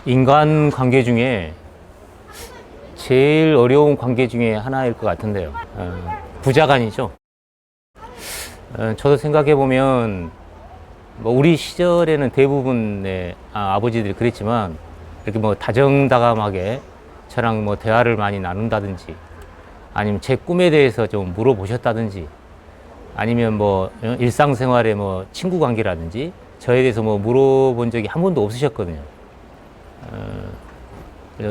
인간 관계 중에 제일 어려운 관계 중에 하나일 것 같은데요. 부자간이죠. 저도 생각해 보면 뭐 우리 시절에는 대부분의 아버지들이 그랬지만 이렇게 뭐 다정다감하게 저랑 뭐 대화를 많이 나눈다든지 아니면 제 꿈에 대해서 좀 물어보셨다든지 아니면 뭐 일상생활에 뭐 친구 관계라든지 저에 대해서 뭐 물어본 적이 한 번도 없으셨거든요.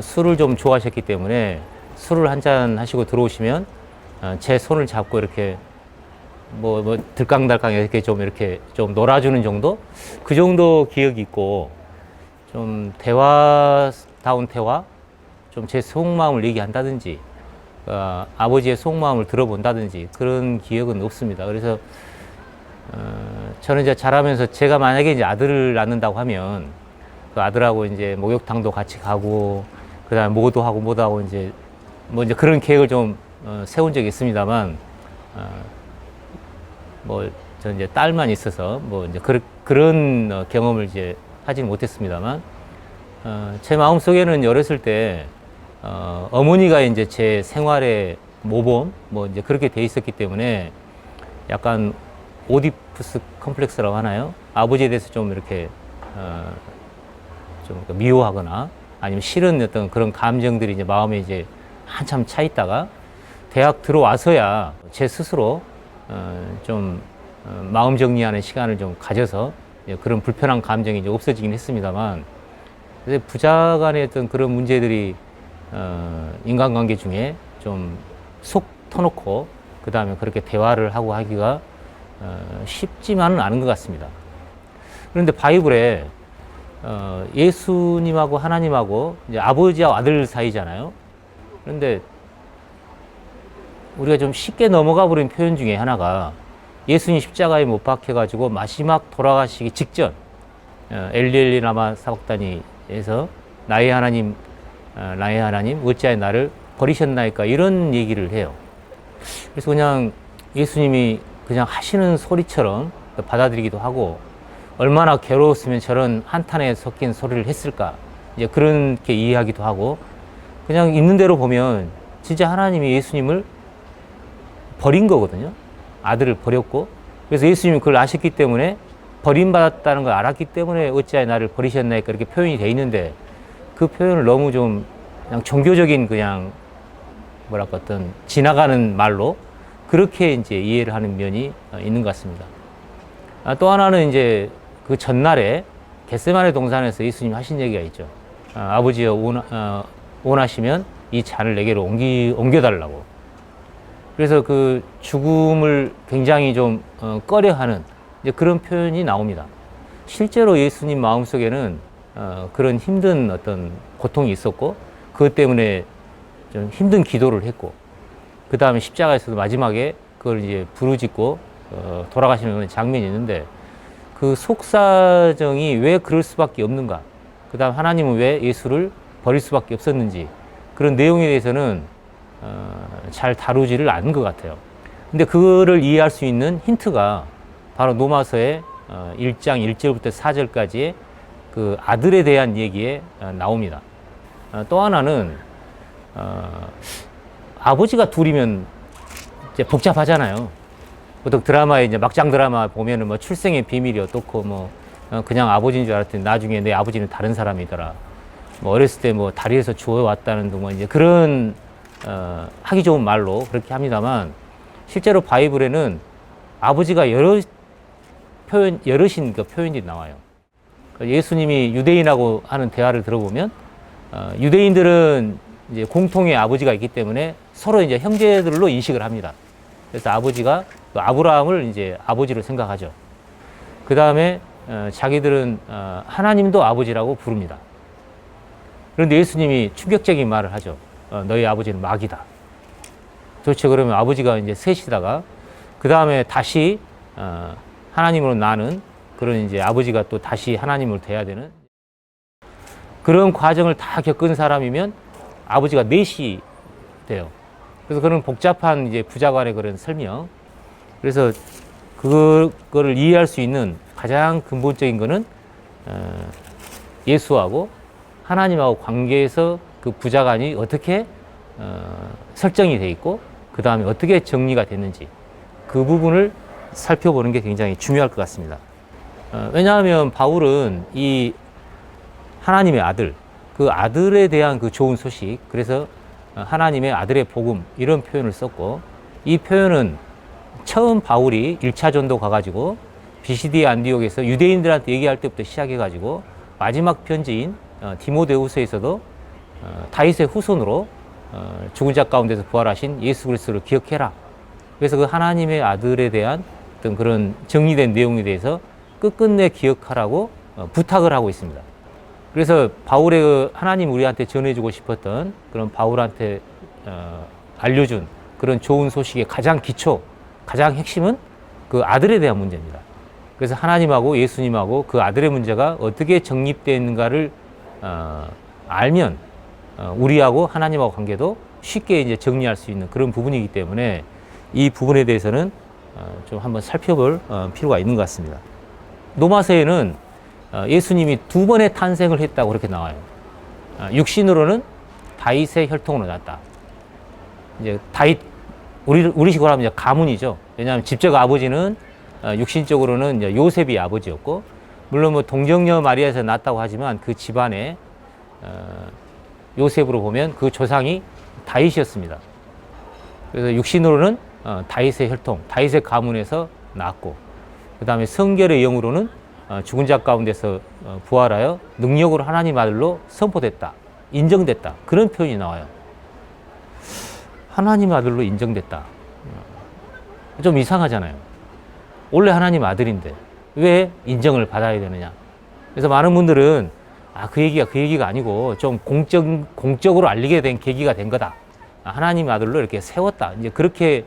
술을 좀 좋아하셨기 때문에 술을 한 잔 하시고 들어오시면 제 손을 잡고 이렇게 뭐 들깡달깡 이렇게 좀 놀아주는 정도? 그 정도 기억이 있고 좀 대화다운 대화? 좀 제 속마음을 얘기한다든지 아버지의 속마음을 들어본다든지 그런 기억은 없습니다. 그래서 저는 이제 자라면서 제가 만약에 이제 아들을 낳는다고 하면 그 아들하고 이제 목욕탕도 같이 가고 그다음에 뭐도 하고 이제 뭐 이제 그런 계획을 좀 세운 적이 있습니다만 뭐 저는 이제 딸만 있어서 뭐 이제 그런 경험을 이제 하지는 못했습니다만 제 마음 속에는 어렸을 때 어머니가 이제 제 생활의 모범 뭐 이제 그렇게 돼 있었기 때문에 약간 오디푸스 컴플렉스라고 하나요? 아버지에 대해서 좀 이렇게 좀 미워하거나 아니면 싫은 어떤 그런 감정들이 이제 마음에 이제 한참 차 있다가 대학 들어와서야 제 스스로 좀 마음 정리하는 시간을 좀 가져서 그런 불편한 감정이 이제 없어지긴 했습니다만 부자 간의 어떤 그런 문제들이 인간관계 중에 좀 속 터놓고 그 다음에 그렇게 대화를 하고 하기가 쉽지만은 않은 것 같습니다. 그런데 바이블에 예수님하고 하나님하고 이제 아버지와 아들 사이잖아요. 그런데 우리가 좀 쉽게 넘어가 버린 표현 중에 하나가 예수님 십자가에 못 박혀가지고 마지막 돌아가시기 직전 엘리 라마 사박다니에서 나의 하나님 어찌하여 나를 버리셨나이까 이런 얘기를 해요. 그래서 그냥 예수님이 그냥 하시는 소리처럼 받아들이기도 하고 얼마나 괴로웠으면 저런 한탄에 섞인 소리를 했을까 이제 그렇게 이해하기도 하고 그냥 있는 대로 보면 진짜 하나님이 예수님을 버린 거거든요. 아들을 버렸고 그래서 예수님이 그걸 아셨기 때문에 버림받았다는 걸 알았기 때문에 어찌하여 나를 버리셨나이까 이렇게 표현이 돼 있는데 그 표현을 너무 좀 그냥 종교적인 그냥 뭐랄까 어떤 지나가는 말로 그렇게 이제 이해를 하는 면이 있는 것 같습니다. 또 하나는 이제 그 전날에 겟세마네 동산에서 예수님이 하신 얘기가 있죠. 아버지여 원하시면 이 잔을 내게로 옮겨달라고. 그래서 그 죽음을 굉장히 좀 꺼려하는 이제 그런 표현이 나옵니다. 실제로 예수님 마음속에는 그런 힘든 어떤 고통이 있었고 그것 때문에 좀 힘든 기도를 했고 그 다음에 십자가에서도 마지막에 그걸 이제 부르짖고 돌아가시는 장면이 있는데 그 속사정이 왜 그럴 수밖에 없는가 그 다음 하나님은 왜 예수를 버릴 수밖에 없었는지 그런 내용에 대해서는 잘 다루지를 않은 것 같아요. 근데 그거를 이해할 수 있는 힌트가 바로 로마서의 1장 1절부터 4절까지의 그 아들에 대한 얘기에 나옵니다. 또 하나는 아버지가 둘이면 이제 복잡하잖아요. 보통 드라마에 이제 막장 드라마 보면은 뭐 출생의 비밀이 어떻고 뭐 그냥 아버지인 줄 알았더니 나중에 내 아버지는 다른 사람이더라. 뭐 어렸을 때 뭐 다리에서 주워왔다는 둥 이제 그런 하기 좋은 말로 그렇게 합니다만 실제로 바이블에는 아버지가 여럿인 그 표현이 나와요. 예수님이 유대인하고 하는 대화를 들어보면 유대인들은 이제 공통의 아버지가 있기 때문에 서로 이제 형제들로 인식을 합니다. 그래서 아버지가 아브라함을 이제 아버지로 생각하죠. 그 다음에 자기들은 하나님도 아버지라고 부릅니다. 그런데 예수님이 충격적인 말을 하죠. 너희 아버지는 마귀다. 도대체 그러면 아버지가 이제 셋이다가 그 다음에 다시 하나님으로 나는 그런 이제 아버지가 또 다시 하나님을 돼야 되는 그런 과정을 다 겪은 사람이면 아버지가 넷이 돼요. 그래서 그런 복잡한 이제 부자간의 그런 설명. 그래서 그거를 이해할 수 있는 가장 근본적인 거는 예수하고 하나님하고 관계에서 그 부자간이 어떻게 설정이 돼 있고 그 다음에 어떻게 정리가 됐는지 그 부분을 살펴보는 게 굉장히 중요할 것 같습니다. 왜냐하면 바울은 이 하나님의 아들, 그 아들에 대한 그 좋은 소식, 그래서 하나님의 아들의 복음 이런 표현을 썼고, 이 표현은 처음 바울이 1차 전도 가가지고 비시디아 안디옥에서 유대인들한테 얘기할 때부터 시작해가지고 마지막 편지인 디모데후서에서도 다윗의 후손으로 죽은 자 가운데서 부활하신 예수 그리스도를 기억해라. 그래서 그 하나님의 아들에 대한 어떤 그런 정리된 내용에 대해서 끝끝내 기억하라고 부탁을 하고 있습니다. 그래서 바울의 그 하나님 우리한테 전해주고 싶었던 그런 바울한테 알려준 그런 좋은 소식의 가장 기초, 가장 핵심은 그 아들에 대한 문제입니다. 그래서 하나님하고 예수님하고 그 아들의 문제가 어떻게 정립되어 있는가를 알면 우리하고 하나님하고 관계도 쉽게 이제 정리할 수 있는 그런 부분이기 때문에 이 부분에 대해서는 좀 한번 살펴볼 필요가 있는 것 같습니다. 로마서에는 예수님이 두 번의 탄생을 했다고 그렇게 나와요. 육신으로는 다윗의 혈통으로 났다. 이제 다윗 우리식으로 하면 이제 가문이죠. 왜냐하면 직접 아버지는 육신적으로는 이제 요셉이 아버지였고, 물론 뭐 동정녀 마리아에서 났다고 하지만 그 집안에 요셉으로 보면 그 조상이 다윗이었습니다. 그래서 육신으로는 다윗의 혈통, 다윗의 가문에서 낳았고, 그 다음에 성결의 영으로는 죽은 자 가운데서 부활하여 능력으로 하나님 아들로 선포됐다, 인정됐다, 그런 표현이 나와요. 하나님 아들로 인정됐다. 좀 이상하잖아요. 원래 하나님 아들인데 왜 인정을 받아야 되느냐. 그래서 많은 분들은 그 얘기가 아니고 좀 공적으로 알리게 된 계기가 된 거다. 하나님 아들로 이렇게 세웠다. 이제 그렇게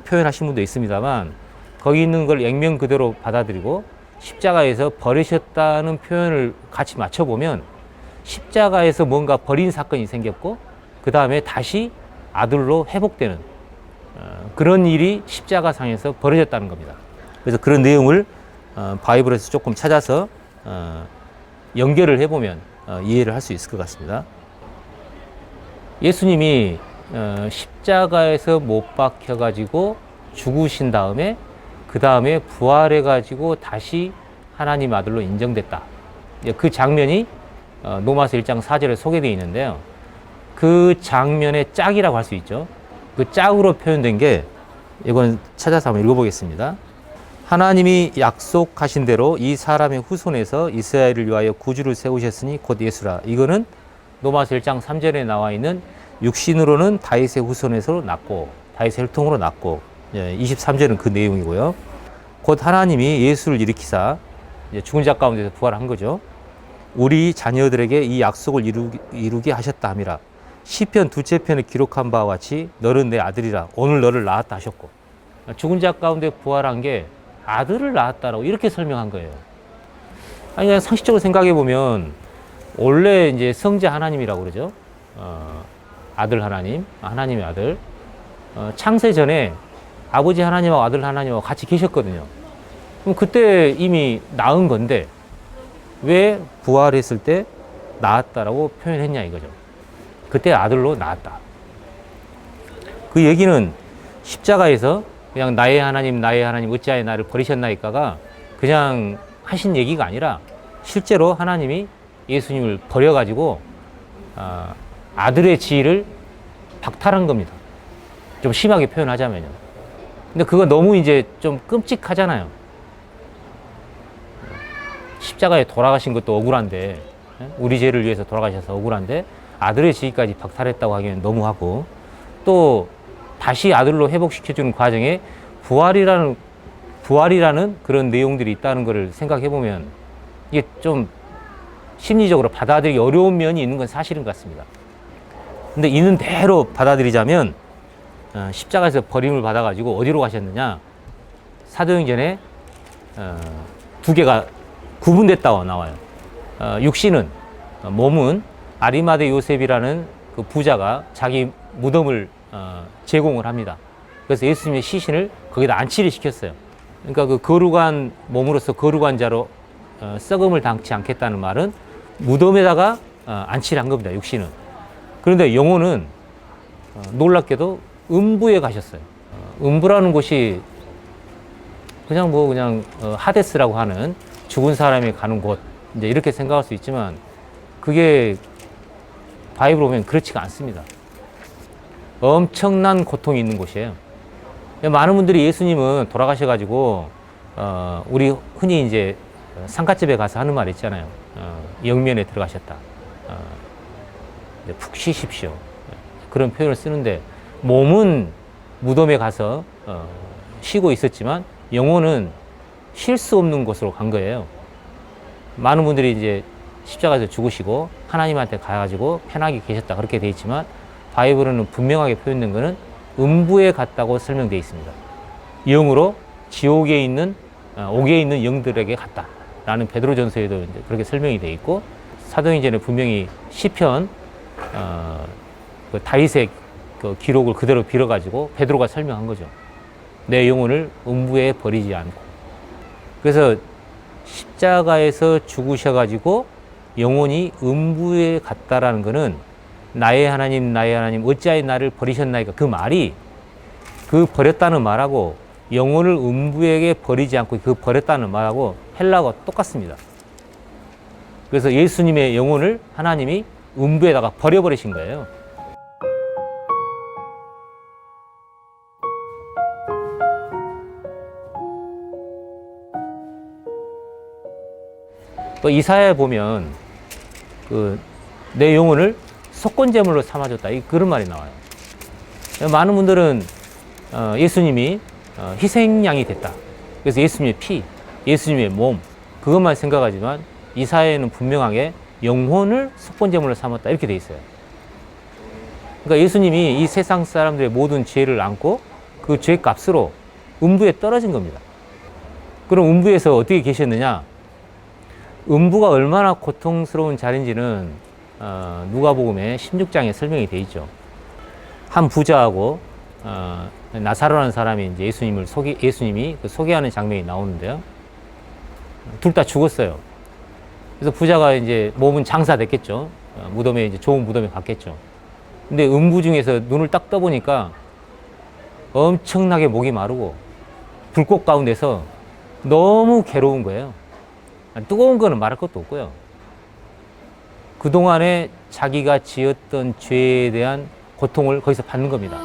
표현하신 분도 있습니다만, 거기 있는 걸 액면 그대로 받아들이고 십자가에서 버리셨다는 표현을 같이 맞춰보면 십자가에서 뭔가 버린 사건이 생겼고 그 다음에 다시 아들로 회복되는 그런 일이 십자가상에서 벌어졌다는 겁니다. 그래서 그런 내용을 바이블에서 조금 찾아서 연결을 해보면 이해를 할 수 있을 것 같습니다. 예수님이 십자가에서 못 박혀가지고 죽으신 다음에 그 다음에 부활해가지고 다시 하나님 아들로 인정됐다. 그 장면이 로마서 1장 4절에 소개되어 있는데요. 그 장면의 짝이라고 할 수 있죠. 그 짝으로 표현된 게, 이건 찾아서 한번 읽어보겠습니다. 하나님이 약속하신 대로 이 사람의 후손에서 이스라엘을 위하여 구주를 세우셨으니 곧 예수라. 이거는 로마서 1장 3절에 나와 있는 육신으로는 다윗의 후손에서 났고 다윗의 혈통으로 났고, 23절은 그 내용이고요. 곧 하나님이 예수를 일으키사 죽은 자 가운데서 부활한 거죠. 우리 자녀들에게 이 약속을 이루게 하셨다 함이라. 시편 두째 편에 기록한 바와 같이 너는 내 아들이라 오늘 너를 낳았다 하셨고, 죽은 자 가운데 부활한 게 아들을 낳았다라고 이렇게 설명한 거예요. 아니, 그냥 상식적으로 생각해 보면 원래 이제 성자 하나님이라고 그러죠. 아들 하나님, 하나님의 아들. 창세 전에 아버지 하나님하고 아들 하나님하고 같이 계셨거든요. 그럼 그때 이미 낳은 건데 왜 부활했을 때 낳았다라고 표현했냐 이거죠. 그때 아들로 낳았다. 그 얘기는 십자가에서 그냥 나의 하나님 어찌하여 나를 버리셨나이까가 그냥 하신 얘기가 아니라 실제로 하나님이 예수님을 버려가지고 아들의 지위를 박탈한 겁니다. 좀 심하게 표현하자면요. 근데 그거 너무 이제 좀 끔찍하잖아요. 십자가에 돌아가신 것도 억울한데, 우리 죄를 위해서 돌아가셔서 억울한데 아들의 지위까지 박탈했다고 하기엔 너무하고, 또 다시 아들로 회복시켜주는 과정에 부활이라는 그런 내용들이 있다는 것을 생각해 보면 이게 좀 심리적으로 받아들이기 어려운 면이 있는 건 사실인 것 같습니다. 근데 있는 대로 받아들이자면 십자가에서 버림을 받아가지고 어디로 가셨느냐? 사도행전에 두 개가 구분됐다고 나와요. 육신은, 몸은 아리마대 요셉이라는 그 부자가 자기 무덤을 제공을 합니다. 그래서 예수님의 시신을 거기다 안치를 시켰어요. 그러니까 그 거룩한 몸으로서 거룩한 자로 썩음을 당치 않겠다는 말은 무덤에다가 안치를 한 겁니다. 육신은. 그런데 영혼은 놀랍게도 음부에 가셨어요. 음부라는 곳이 그냥 하데스라고 하는 죽은 사람이 가는 곳, 이제 이렇게 생각할 수 있지만 그게 바이블 보면 그렇지가 않습니다. 엄청난 고통이 있는 곳이에요. 많은 분들이 예수님은 돌아가셔가지고 우리 흔히 이제 상가집에 가서 하는 말 있잖아요. 영면에 들어가셨다. 푹 쉬십시오. 그런 표현을 쓰는데 몸은 무덤에 가서 쉬고 있었지만 영혼은 쉴 수 없는 곳으로 간 거예요. 많은 분들이 이제 십자가에서 죽으시고 하나님한테 가가지고 편하게 계셨다 그렇게 되어 있지만 바이블은 분명하게 표현된 것은 음부에 갔다고 설명되어 있습니다. 영으로 지옥에 있는 옥에 있는 영들에게 갔다라는 베드로전서에도 이제 그렇게 설명이 되어 있고 사도행전에 분명히 시편 그 다윗의 그 기록을 그대로 빌어가지고 베드로가 설명한 거죠. 내 영혼을 음부에 버리지 않고. 그래서 십자가에서 죽으셔가지고 영혼이 음부에 갔다라는 것은 나의 하나님 어찌하여 나를 버리셨나이까 그 말이 그 버렸다는 말하고 영혼을 음부에게 버리지 않고 그 버렸다는 말하고 헬라어가 똑같습니다. 그래서 예수님의 영혼을 하나님이 음부에다가 버려버리신 거예요. 또 이사야에 보면 내 영혼을 속건제물로 삼아줬다. 그런 말이 나와요. 많은 분들은 예수님이 희생양이 됐다. 그래서 예수님의 피, 예수님의 몸 그것만 생각하지만 이사야에는 분명하게 영혼을 속건제물로 삼았다 이렇게 돼 있어요. 그러니까 예수님이 이 세상 사람들의 모든 죄를 안고 그 죄값으로 음부에 떨어진 겁니다. 그럼 음부에서 어떻게 계셨느냐? 음부가 얼마나 고통스러운 자리인지는 누가복음의 16장에 설명이 되어 있죠. 한 부자하고 나사로라는 사람이 이제 예수님이 소개하는 장면이 나오는데요. 둘 다 죽었어요. 그래서 부자가 이제 몸은 장사됐겠죠. 무덤에 이제 좋은 무덤에 갔겠죠. 근데 음부 중에서 눈을 딱 떠보니까 엄청나게 목이 마르고 불꽃 가운데서 너무 괴로운 거예요. 뜨거운 거는 말할 것도 없고요. 그동안에 자기가 지었던 죄에 대한 고통을 거기서 받는 겁니다.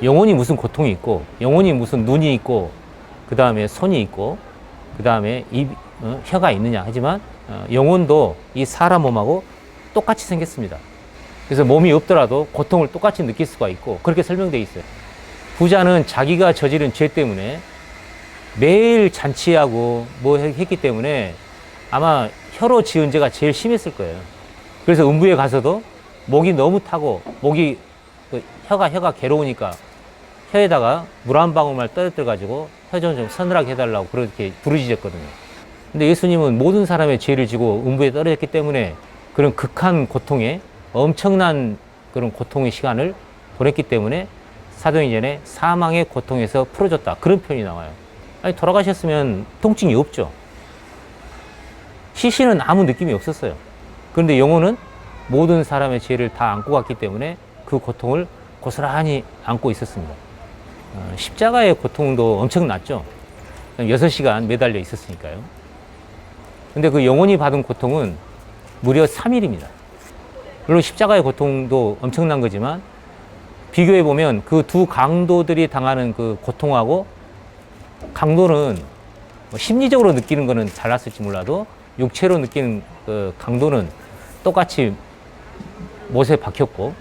영혼이 무슨 고통이 있고, 영혼이 무슨 눈이 있고, 그 다음에 손이 있고, 그 다음에 혀가 있느냐 하지만 영혼도 이 사람 몸하고 똑같이 생겼습니다. 그래서 몸이 없더라도 고통을 똑같이 느낄 수가 있고 그렇게 설명되어 있어요. 부자는 자기가 저지른 죄 때문에 매일 잔치하고 뭐 했기 때문에 아마 혀로 지은 죄가 제일 심했을 거예요. 그래서 음부에 가서도 목이 너무 타고 혀가 괴로우니까 혀에다가 물 한 방울만 떨어뜨려 가지고 혀 좀 서늘하게 해달라고 그렇게 부르짖었거든요. 근데 예수님은 모든 사람의 죄를 지고 음부에 떨어졌기 때문에 그런 극한 고통에 엄청난 그런 고통의 시간을 보냈기 때문에 사도행전에 사망의 고통에서 풀어줬다 그런 표현이 나와요. 아니 돌아가셨으면 통증이 없죠. 시신은 아무 느낌이 없었어요. 그런데 영혼은 모든 사람의 죄를 다 안고 갔기 때문에 그 고통을 고스란히 안고 있었습니다. 십자가의 고통도 엄청났죠. 6시간 매달려 있었으니까요. 근데 그 영혼이 받은 고통은 무려 3일입니다. 물론 십자가의 고통도 엄청난 거지만 비교해 보면 그 두 강도들이 당하는 그 고통하고 강도는 심리적으로 느끼는 거는 달랐을지 몰라도 육체로 느끼는 그 강도는 똑같이 못에 박혔고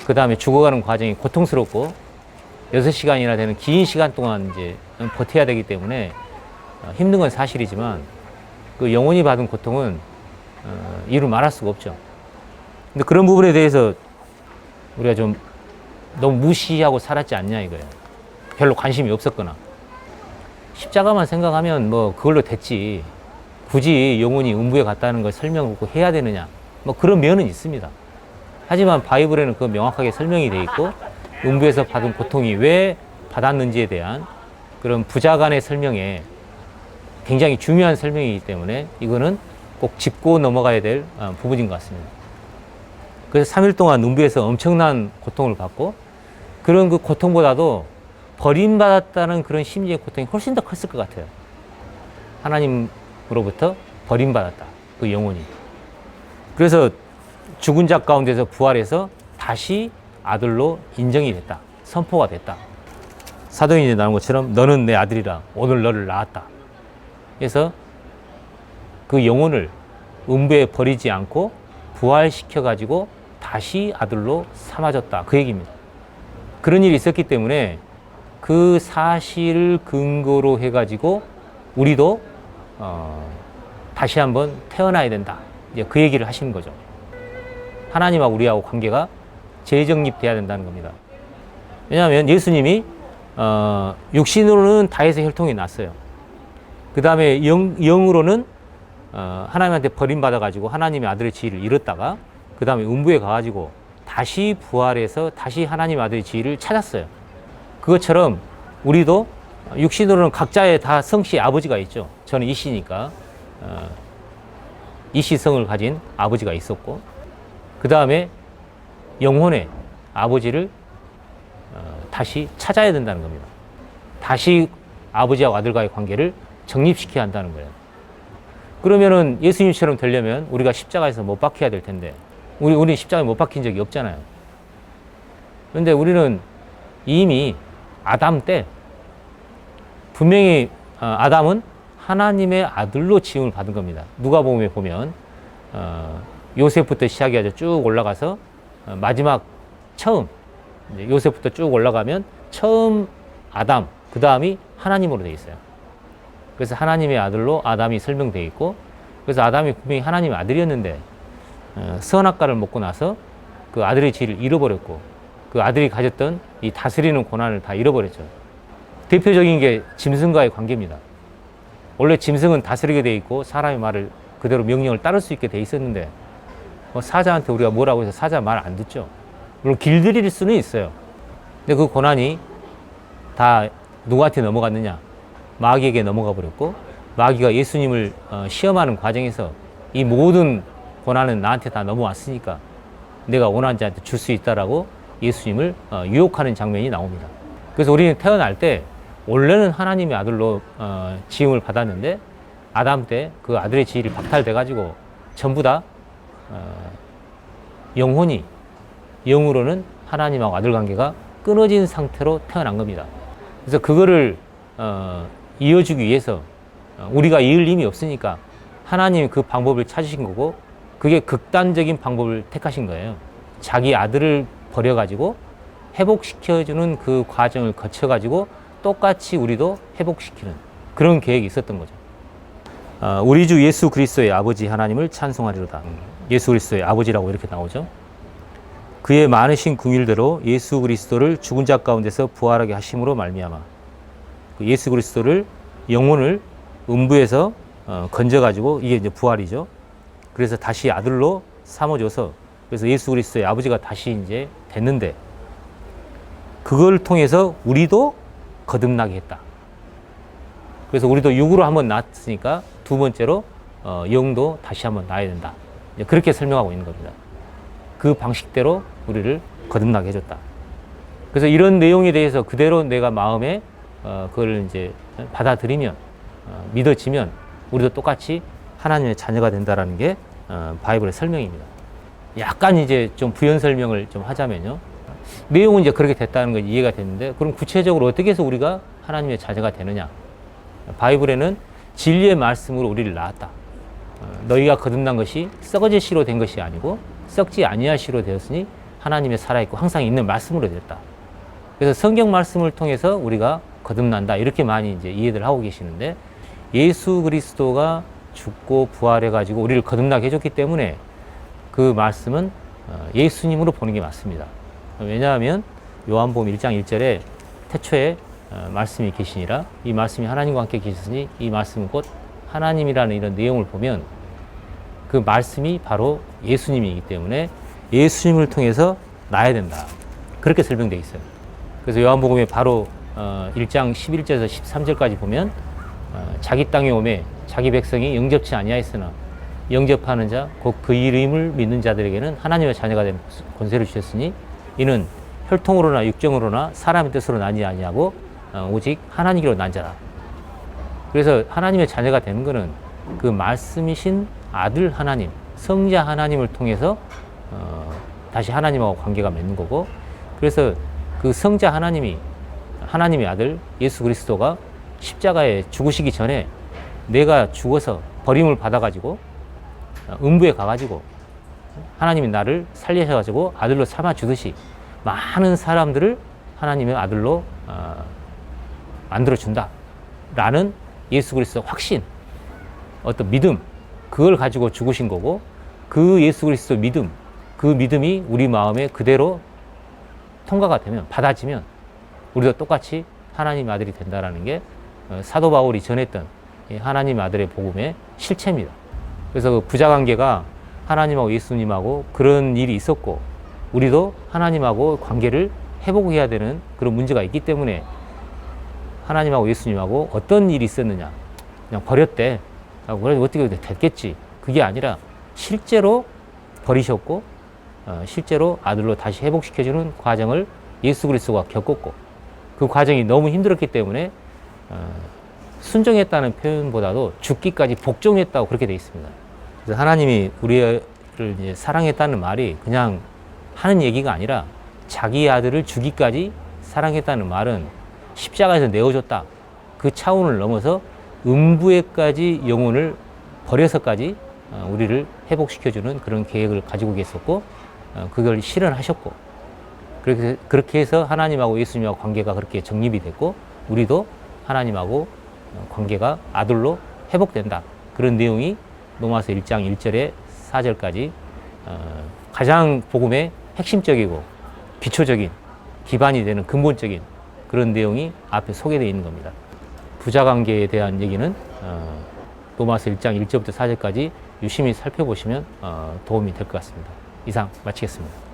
그 다음에 죽어가는 과정이 고통스럽고 6시간이나 되는 긴 시간 동안 이제 버텨야 되기 때문에 힘든 건 사실이지만 그 영혼이 받은 고통은 이루 말할 수가 없죠. 근데 그런 부분에 대해서 우리가 좀 너무 무시하고 살았지 않냐 이거예요. 별로 관심이 없었거나 십자가만 생각하면 뭐 그걸로 됐지 굳이 영혼이 음부에 갔다는 걸 설명하고 해야 되느냐 뭐 그런 면은 있습니다. 하지만 바이블에는 그 명확하게 설명이 되어 있고 음부에서 받은 고통이 왜 받았는지에 대한 그런 부자 간의 설명에 굉장히 중요한 설명이기 때문에 이거는 꼭 짚고 넘어가야 될 부분인 것 같습니다. 그래서 3일 동안 음부에서 엄청난 고통을 받고 그런 그 고통보다도 버림받았다는 그런 심리의 고통이 훨씬 더 컸을 것 같아요. 하나님으로부터 버림받았다. 그 영혼이. 그래서 죽은 자 가운데서 부활해서 다시 아들로 인정이 됐다. 선포가 됐다. 사도행전에 나오는 것처럼 너는 내 아들이라 오늘 너를 낳았다. 그래서 그 영혼을 음부에 버리지 않고 부활시켜가지고 다시 아들로 삼아줬다. 그 얘기입니다. 그런 일이 있었기 때문에 그 사실을 근거로 해가지고 우리도 다시 한번 태어나야 된다. 이제 그 얘기를 하시는 거죠. 하나님하고 우리하고 관계가 재정립돼야 된다는 겁니다. 왜냐하면 예수님이 육신으로는 다윗의 혈통이 났어요. 그 다음에 영으로는 하나님한테 버림받아가지고 하나님의 아들의 지위를 잃었다가 그 다음에 음부에 가가지고 다시 부활해서 다시 하나님의 아들의 지위를 찾았어요. 그것처럼 우리도 육신으로는 각자의 다 성씨의 아버지가 있죠. 저는 이씨니까 이씨성을 가진 아버지가 있었고 그 다음에 영혼의 아버지를 다시 찾아야 된다는 겁니다. 다시 아버지와 아들과의 관계를 정립시켜야 한다는 거예요. 그러면은 예수님처럼 되려면 우리가 십자가에서 못 박혀야 될 텐데 우리 십자가에 못 박힌 적이 없잖아요. 그런데 우리는 이미 아담 때 분명히 아담은 하나님의 아들로 지음을 받은 겁니다. 누가복음에 보면 요셉부터 시작해서 쭉 올라가서 마지막 처음 요셉부터 쭉 올라가면 처음 아담 그 다음이 하나님으로 되어 있어요. 그래서 하나님의 아들로 아담이 설명되어 있고 그래서 아담이 분명히 하나님의 아들이었는데 선악과를 먹고 나서 그 아들의 지위를 잃어버렸고 그 아들이 가졌던 이 다스리는 권한을 다 잃어버렸죠. 대표적인 게 짐승과의 관계입니다. 원래 짐승은 다스리게 돼 있고 사람의 말을 그대로 명령을 따를 수 있게 돼 있었는데 사자한테 우리가 뭐라고 해서 사자 말 안 듣죠. 물론 길들일 수는 있어요. 근데 그 권한이 다 누구한테 넘어갔느냐? 마귀에게 넘어가 버렸고 마귀가 예수님을 시험하는 과정에서 이 모든 권한은 나한테 다 넘어왔으니까 내가 원하는 자한테 줄 수 있다라고 예수님을 유혹하는 장면이 나옵니다. 그래서 우리는 태어날 때 원래는 하나님의 아들로 지음을 받았는데 아담 때 그 아들의 지위를 박탈돼 가지고 전부 다 영혼이 영으로는 하나님하고 아들 관계가 끊어진 상태로 태어난 겁니다. 그래서 그거를 이어주기 위해서 우리가 이을 힘이 없으니까 하나님이 그 방법을 찾으신 거고 그게 극단적인 방법을 택하신 거예요. 자기 아들을 버려가지고 회복시켜주는 그 과정을 거쳐가지고 똑같이 우리도 회복시키는 그런 계획이 있었던 거죠. 우리 주 예수 그리스도의 아버지 하나님을 찬송하리로다. 예수 그리스도의 아버지라고 이렇게 나오죠. 그의 많으신 긍휼대로 예수 그리스도를 죽은 자 가운데서 부활하게 하심으로 말미암아 그 예수 그리스도를 영혼을 음부에서 건져가지고 이게 이제 부활이죠. 그래서 다시 아들로 삼아줘서 그래서 예수 그리스도의 아버지가 다시 이제 됐는데 그걸 통해서 우리도 거듭나게 했다. 그래서 우리도 육으로 한번 낳았으니까 두 번째로 영도 다시 한번 낳아야 된다. 그렇게 설명하고 있는 겁니다. 그 방식대로 우리를 거듭나게 해줬다. 그래서 이런 내용에 대해서 그대로 내가 마음에 그걸 이제 받아들이면 믿어지면 우리도 똑같이 하나님의 자녀가 된다라는 게 바이블의 설명입니다. 약간 이제 좀 부연 설명을 좀 하자면요. 내용은 이제 그렇게 됐다는 건 이해가 됐는데 그럼 구체적으로 어떻게 해서 우리가 하나님의 자녀가 되느냐? 바이블에는 진리의 말씀으로 우리를 낳았다. 너희가 거듭난 것이 썩어질 씨로 된 것이 아니고 썩지 아니할 씨로 되었으니 하나님의 살아있고 항상 있는 말씀으로 되었다. 그래서 성경 말씀을 통해서 우리가 거듭난다. 이렇게 많이 이제 이해들 하고 계시는데 예수 그리스도가 죽고 부활해가지고 우리를 거듭나게 해줬기 때문에 그 말씀은 예수님으로 보는 게 맞습니다. 왜냐하면 요한복음 1장 1절에 태초에 말씀이 계시니라 이 말씀이 하나님과 함께 계셨으니 이 말씀은 곧 하나님이라는 이런 내용을 보면 그 말씀이 바로 예수님이기 때문에 예수님을 통해서 나야 된다. 그렇게 설명되어 있어요. 그래서 요한복음에 바로 1장 11절에서 13절까지 보면 자기 땅에 오매 자기 백성이 영접치 아니하였으나 영접하는 자 곧 그 이름을 믿는 자들에게는 하나님의 자녀가 된 권세를 주셨으니 이는 혈통으로나 육정으로나 사람의 뜻으로 나지 아니하고 오직 하나님께로 난 자다. 그래서 하나님의 자녀가 되는 것은 그 말씀이신 아들 하나님, 성자 하나님을 통해서 다시 하나님하고 관계가 맺는 거고, 그래서 그 성자 하나님이 하나님의 아들 예수 그리스도가 십자가에 죽으시기 전에 내가 죽어서 버림을 받아가지고 음부에 가가지고 하나님이 나를 살리셔가지고 아들로 삼아주듯이 많은 사람들을 하나님의 아들로 만들어준다 라는 예수 그리스도 확신, 어떤 믿음, 그걸 가지고 죽으신 거고, 그 예수 그리스도 믿음, 그 믿음이 우리 마음에 그대로 통과가 되면, 받아지면 우리도 똑같이 하나님 아들이 된다라는 게 사도 바울이 전했던 하나님 아들의 복음의 실체입니다. 그래서 그 부자관계가 하나님하고 예수님하고 그런 일이 있었고, 우리도 하나님하고 관계를 회복해야 되는 그런 문제가 있기 때문에 하나님하고 예수님하고 어떤 일이 있었느냐, 그냥 버렸대, 그래 어떻게 됐겠지, 그게 아니라 실제로 버리셨고 실제로 아들로 다시 회복시켜주는 과정을 예수 그리스도가 겪었고, 그 과정이 너무 힘들었기 때문에 순종했다는 표현보다도 죽기까지 복종했다고 그렇게 되어 있습니다. 그래서 하나님이 우리를 이제 사랑했다는 말이 그냥 하는 얘기가 아니라 자기 아들을 주기까지 사랑했다는 말은 십자가에서 내어줬다, 그 차원을 넘어서 음부에까지 영혼을 버려서까지 우리를 회복시켜주는 그런 계획을 가지고 계셨고, 그걸 실현하셨고, 그렇게 해서 하나님하고 예수님하고 관계가 그렇게 정립이 됐고, 우리도 하나님하고 관계가 아들로 회복된다. 그런 내용이 로마서 1장 1절에 4절까지 가장 복음의 핵심적이고 기초적인 기반이 되는 근본적인 그런 내용이 앞에 소개되어 있는 겁니다. 부자관계에 대한 얘기는 로마서 1장 1절부터 4절까지 유심히 살펴보시면 도움이 될 것 같습니다. 이상 마치겠습니다.